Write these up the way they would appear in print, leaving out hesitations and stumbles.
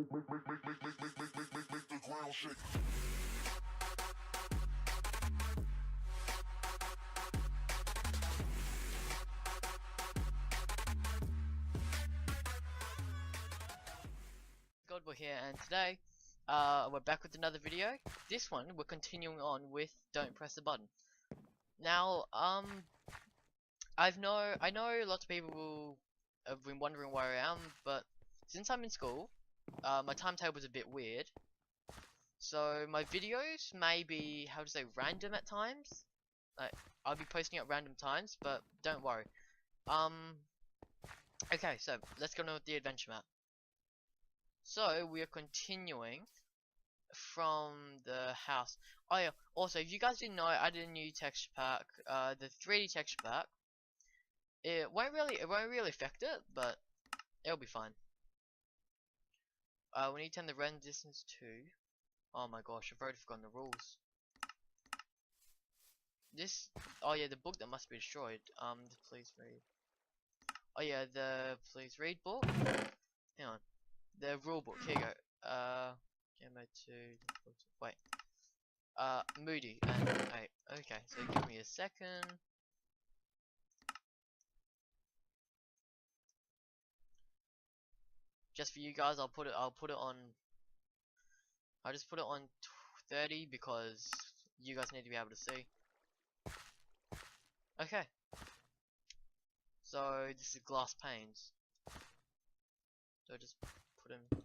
the ground shake. Godboy here, and today we're back with another video. This one we're continuing on with Don't Press the Button. Now I know lots of people have been wondering where I am, but since I'm in school, my timetable is a bit weird, so my videos may be, how to say, random at times. Like, I'll be posting at random times, but don't worry. Okay, so let's go on with the adventure map. So we are continuing from the house. Oh yeah, also if you guys didn't know, I did a new texture pack, the 3D texture pack. It won't really affect it, but it'll be fine. We need to turn the render distance to, oh my gosh, I've already forgotten the rules. This, oh yeah, the book that must be destroyed. The please read. Oh yeah, the please read book. Hang on. The rule book, here you go. Gamma 2, wait. Moody and 8. Okay, so give me a second. Just for you guys, I'll put it on, I'll just put it on 30 because you guys need to be able to see. Okay. So this is glass panes. So just put them.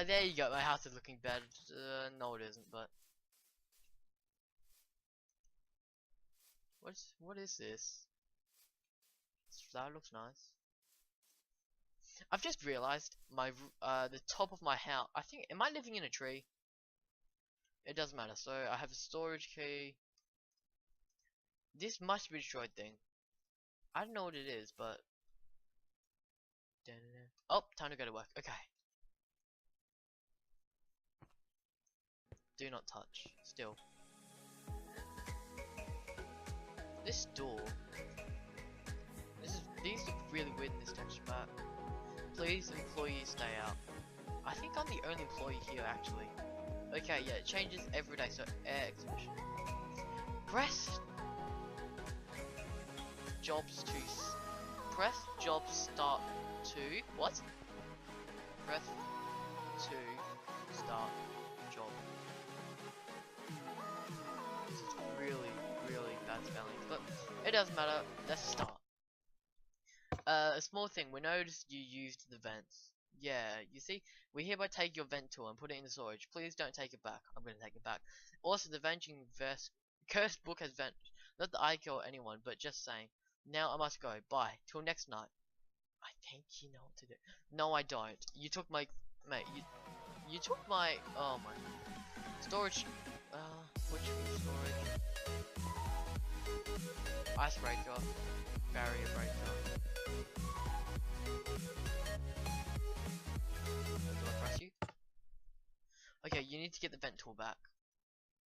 There you go. My house is looking better. No, it isn't. But what is this? That looks nice. I've just realized my the top of my house. I think, am I living in a tree? It doesn't matter. So I have a storage key. This must be a destroyed thing. I don't know what it is, but oh, time to go to work. Okay. Do not touch. Still. This door. These look really weird in this texture pack. Please, employees, stay out. I think I'm the only employee here, actually. Okay, yeah, it changes every day. So air exhibition. Press jobs to press jobs start to what? Press to start job. This is really bad spelling, but it doesn't matter. Let's start. A small thing. We noticed you used the vents. Yeah, you see, we hereby take your vent tool and put it in the storage. Please don't take it back. I'm gonna take it back. Also, the venting cursed book has vanished. Not that I kill anyone, but just saying. Now I must go. Bye. Till next night. I think you know what to do. No, I don't. You took my, mate. You took my. Oh my. Storage. Which storage? Icebreaker. Barrier breaker. Do I press you? Okay, you need to get the vent tool back.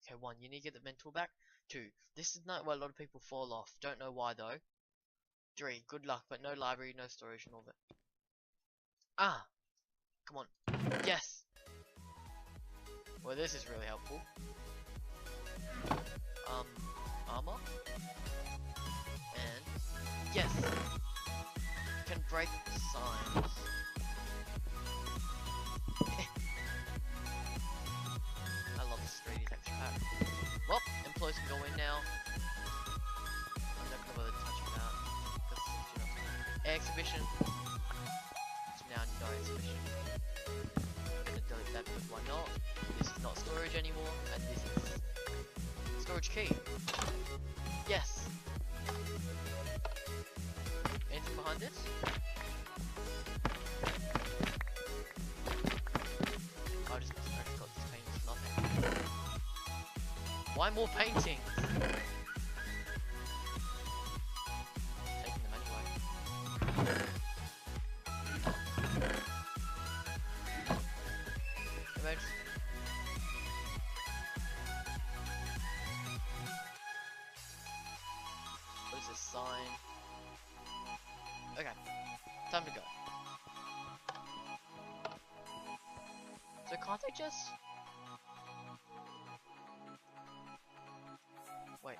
Okay, 1. You need to get the vent tool back. 2. This is not where a lot of people fall off. Don't know why though. 3. Good luck, but no library, no storage, and all that. Ah! Come on. Yes! Well, this is really helpful. Armor. And yes! Can break signs. I love this 3D texture pack. Well, employees can go in now. I'm not gonna bother touching that. Exhibition. So now no exhibition. I'm gonna delete that because why not? This is not storage anymore, and this is storage key. Yes. Anything behind this? I just got this painting for nothing. Why more paintings? Taking them anyway. What is this sign? Okay, time to go. So can't I just... Wait.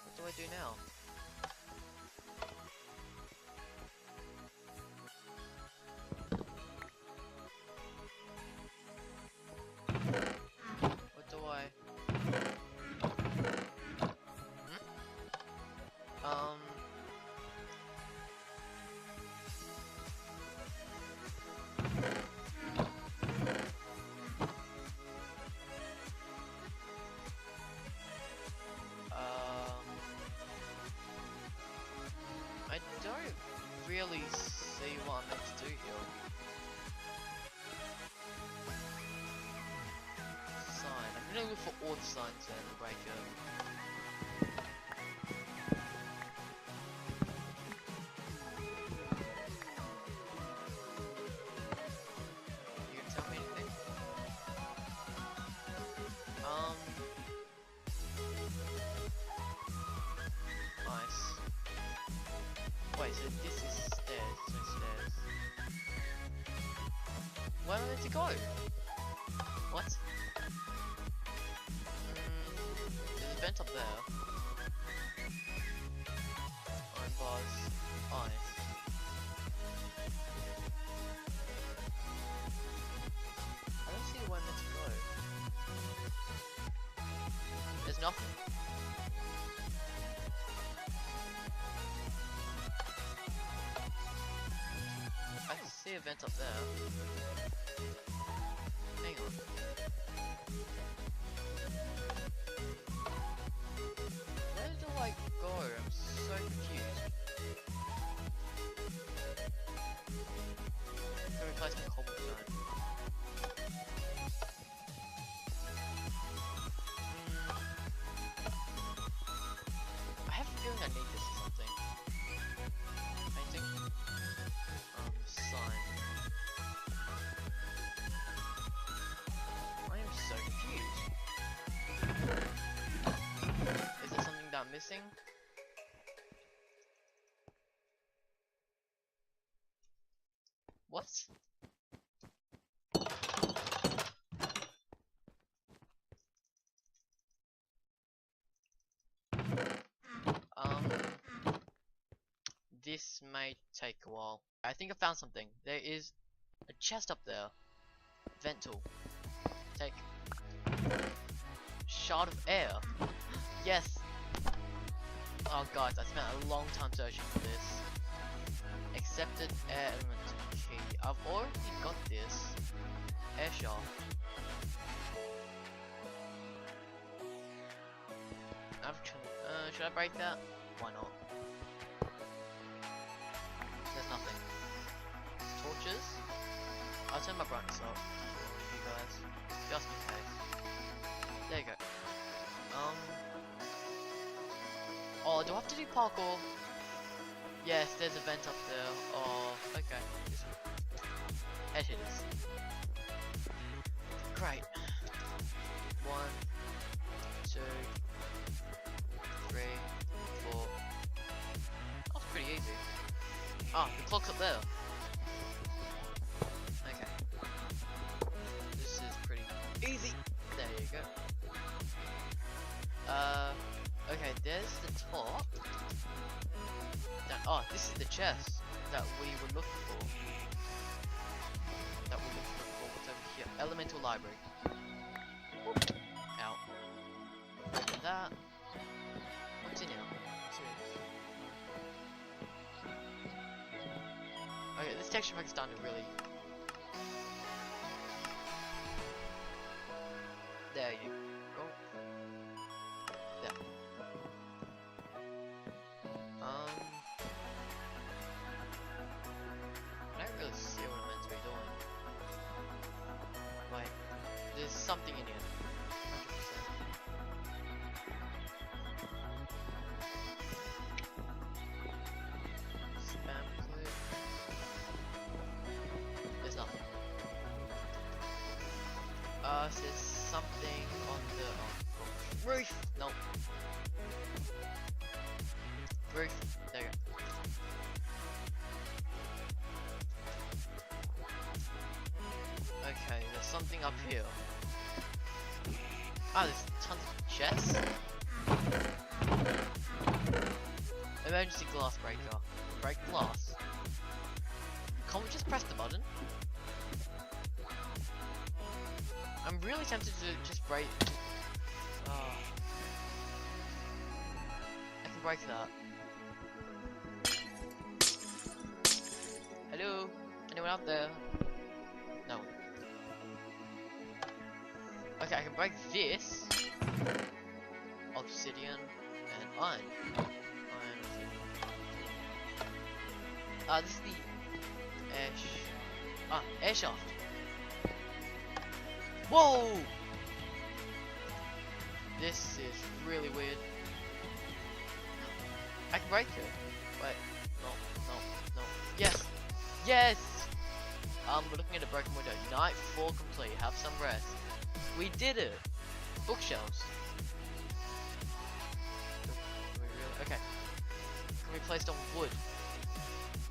What do I do now? What do I... I don't really see what I'm meant to do here. Sign. I'm gonna look for all the signs then, right here. You gonna tell me anything? Nice. Wait, so this is stairs, no stairs. Where am I meant to go? What? There's a vent up there. Iron bars. Ice. I don't see where I'm meant to go. There's nothing. I see a vent up there. Hang on. Where do I go? I'm so confused. Can we replace my cobblestone? I have a feeling I need this or something. Painting? Sign. I am so confused. Is there something that I'm missing? What? This may take a while. I think I found something. There is a chest up there. Vent tool. Take. Shard of air. Yes. Oh guys, I spent a long time searching for this. Accepted air element key. I've already got this. Air shaft. Should I break that? Why not? There's nothing. Torches? I'll turn my brightness up for you guys, just in case. There you go. Oh, do I have to do parkour? Yes, there's a vent up there. Oh, okay. Head hitters. Great. 1, 2, 3, 4. That was pretty easy. Ah, the clock's up there. Okay. This is pretty easy. There you go. Okay, there's the top. Oh, this is the chest that we were looking for. What's over here? Elemental library. Whoop. Out. Open that. What's in here? Okay, this texture pack is starting to really... There you go. There. I don't really see what I'm meant to be doing. Wait, there's something in here. 100%. Spam clip. There's nothing. There's something on the roof. Nope. Roof. There you go. up here? Oh, there's tons of chests. Emergency glass breaker. Break glass. Can't we just press the button? I'm really tempted to just break. Oh. I can break that. Hello? Anyone out there? No. Okay, I can break this. Obsidian and iron. This is the air shaft. Whoa! This is really weird. I can break it. Wait, no. Yes! Yes! We're looking at a broken window. Night 4 complete. Have some rest. We did it! Bookshelves. Okay. Can be placed on wood.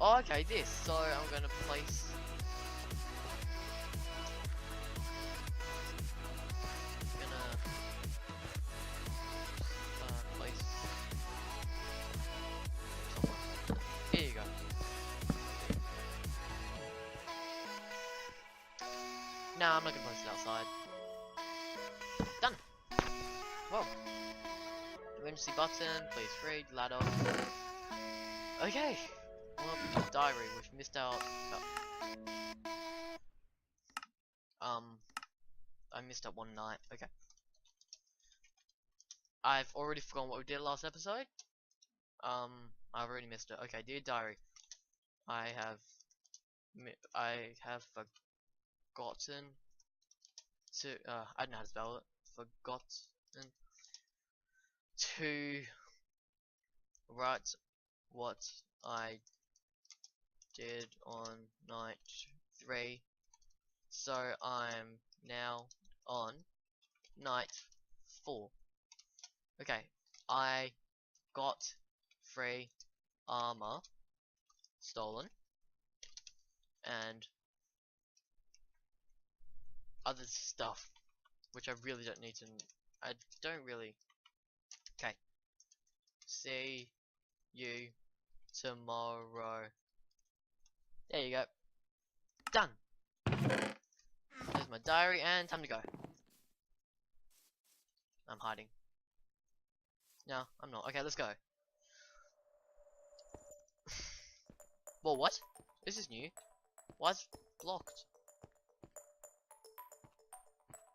Oh, okay, this. So I'm gonna place. Place. Here you go. Nah, I'm not gonna place it outside. Done. Whoa. Emergency button. Please read. Ladder. Okay. Well, diary. We've missed out. I missed out one night. Okay. I've already forgotten what we did last episode. I've already missed it. Okay, dear diary. I have forgotten to I don't know how to spell it. Forgotten to write what I did on night 3. So I'm now on night 4. Okay, I got 3 armor stolen and other stuff which I really don't need to. I don't really. Okay, see you tomorrow. There you go. Done. There's my diary and time to go. I'm hiding. No, I'm not. Okay, let's go. Well, what? This is new. Why is it blocked?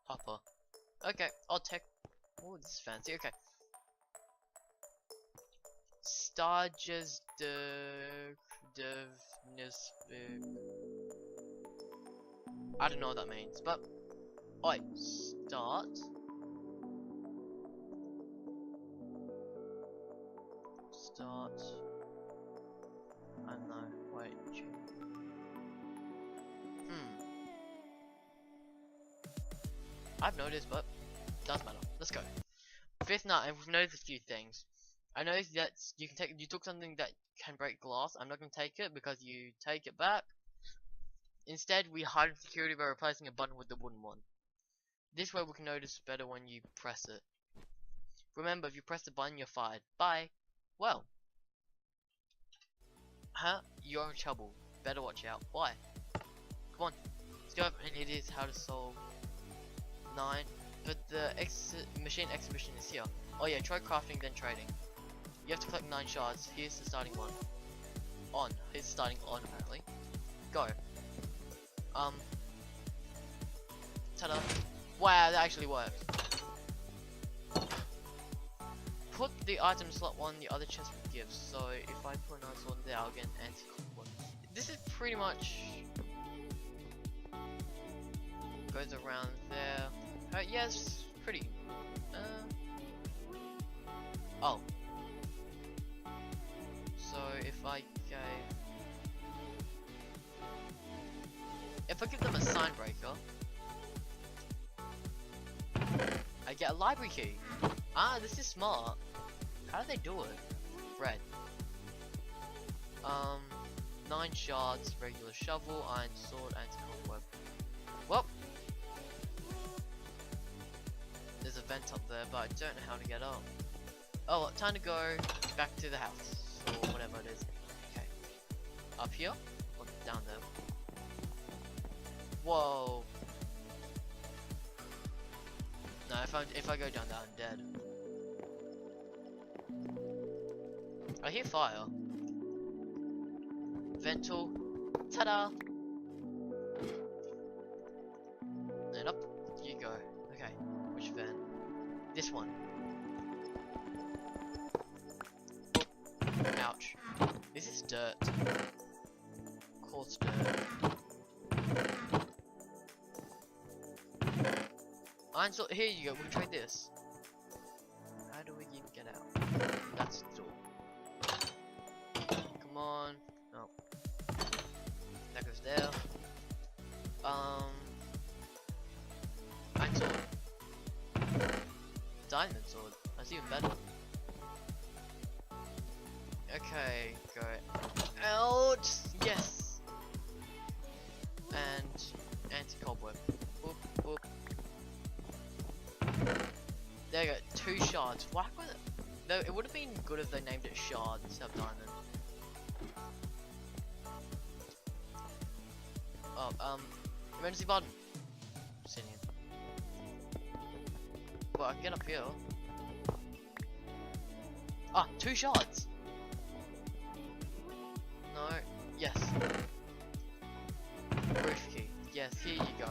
Hopper. Okay, I'll take. Oh, this is fancy. Okay. Starges I don't know what that means, but oi, start. I don't know. Wait. I've noticed, but doesn't matter. Let's go. 5th night, and we've noticed a few things. I noticed that you took something that can break glass. I'm not gonna take it because you take it back. Instead, we hide security by replacing a button with the wooden one. This way we can notice better when you press it. Remember, if you press the button, you're fired. Bye. Well. Huh? You're in trouble. Better watch out. Why? Come on. Let's go. And it is how to solve 9. But the machine exhibition is here. Oh yeah, try crafting then trading. You have to collect 9 shards. Here's the starting one. On. Here's starting on apparently. Go. Ta-da. Wow, that actually worked. Put the item slot on the other chest with gifts. So if I put another sword there, I'll get an anti-one. This is pretty much goes around there. Yes, pretty. Oh. So if I give them a sign breaker, I get a library key. Ah, this is smart. How do they do it? Red. 9 shards, regular shovel, iron sword, anti-cobweb. Well, vent up there, but I don't know how to get up. Oh, well, time to go back to the house, or whatever it is. Okay. Up here? Or down there? Whoa. No, if I go down there, I'm dead. I hear fire. Vent tool. Ta-da! And up you go. Okay, which vent? This one. Ouch. This is dirt. Coarse dirt. Here you go, we can trade this. How do we even get out? That's the door. Come on. No. That goes there. Iron sword. Diamond sword. That's even better. Okay, go out. Yes. And anti-cobweb. Boop, boop. There you go. 2 shards. Why was it? No, it would have been good if they named it shard instead of diamond. Oh, emergency button. Sitting. Well, I can get up here. Ah, 2 shards. No. Yes. Roof key. Yes, here you go.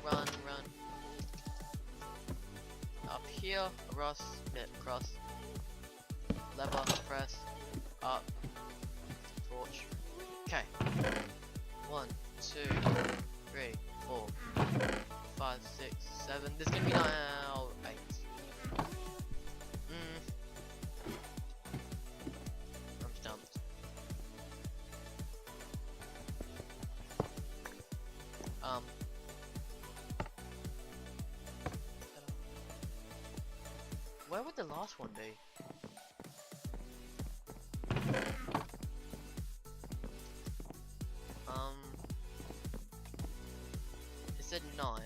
Run. Up here, across, lever, press, up, torch. Okay. 1, 2, 3, 4, 5, 6, 7. This is gonna be now 8. I'm stumped. Where would the last one be? It said 9.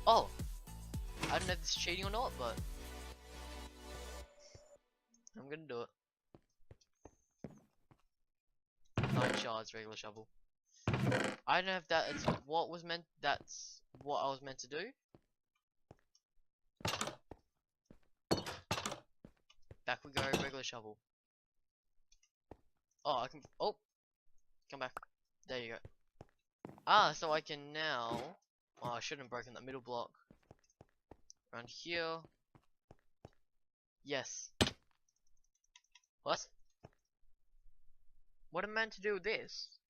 Oh! I don't know if this is cheating or not, but I'm gonna do it. 9 shards, regular shovel. I don't know if that is what was meant. That's what I was meant to do. Back we go, regular shovel. Oh, I can. Oh, come back. There you go. Ah, so I can now. Oh, I shouldn't have broken that middle block. Around here. Yes. What? What am I meant to do with this?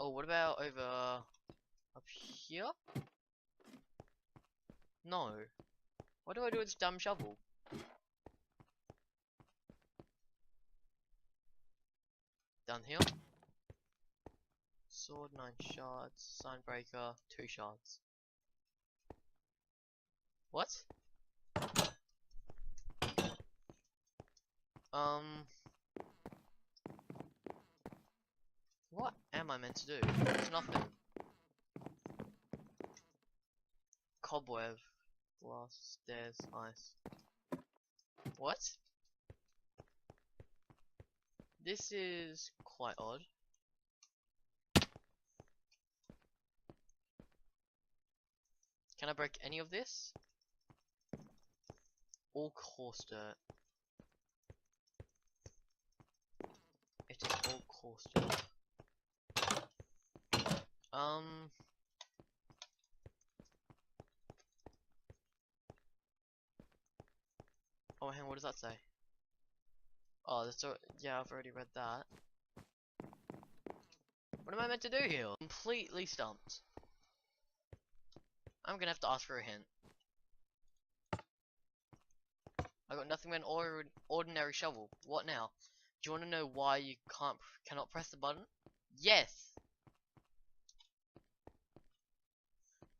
Oh, what about over up here? No. What do I do with this dumb shovel? Down here. Sword, 9 shards. Sign breaker, 2 shards. What? What am I meant to do? It's nothing. Cobweb. Glass, stairs, ice. What? This is quite odd. Can I break any of this? All coarse dirt. It is all coarse dirt. Oh, hang on, what does that say? Oh, that's yeah, I've already read that. What am I meant to do here? Completely stumped. I'm gonna have to ask for a hint. I got nothing but an ordinary shovel. What now? Do you want to know why you cannot press the button? Yes.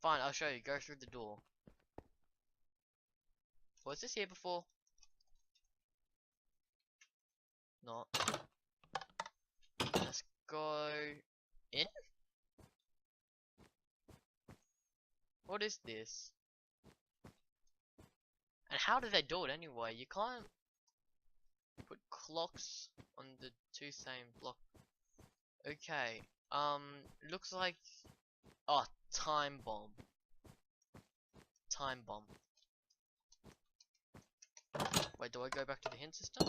Fine, I'll show you. Go through the door. Was this here before? Not. Let's go in. What is this? And how do they do it anyway? You can't put clocks on the two same block. Okay. Looks like oh, time bomb. Time bomb. Wait, do I go back to the hint system?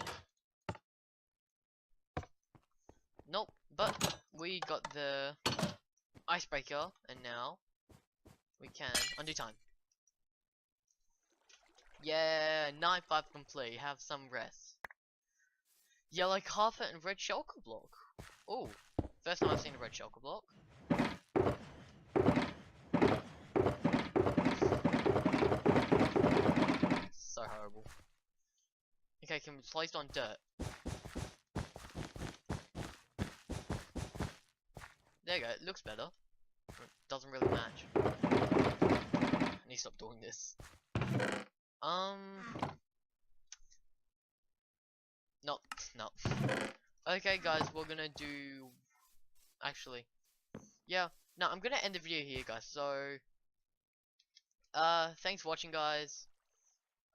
Nope. But we got the icebreaker, and now we can undo time. Yeah, night 5 complete. Have some rest. Yellow carpet and red shulker block. Oh, first time I've seen a red shulker block. So horrible. Okay, can be placed on dirt. There you go, it looks better. It doesn't really match. I need to stop doing this. No, no. Okay guys, we're gonna do... Actually, yeah. No, I'm gonna end the video here guys, so... thanks for watching guys.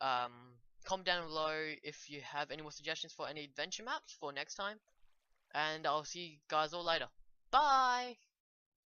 Comment down below if you have any more suggestions for any adventure maps for next time. And I'll see you guys all later. Bye!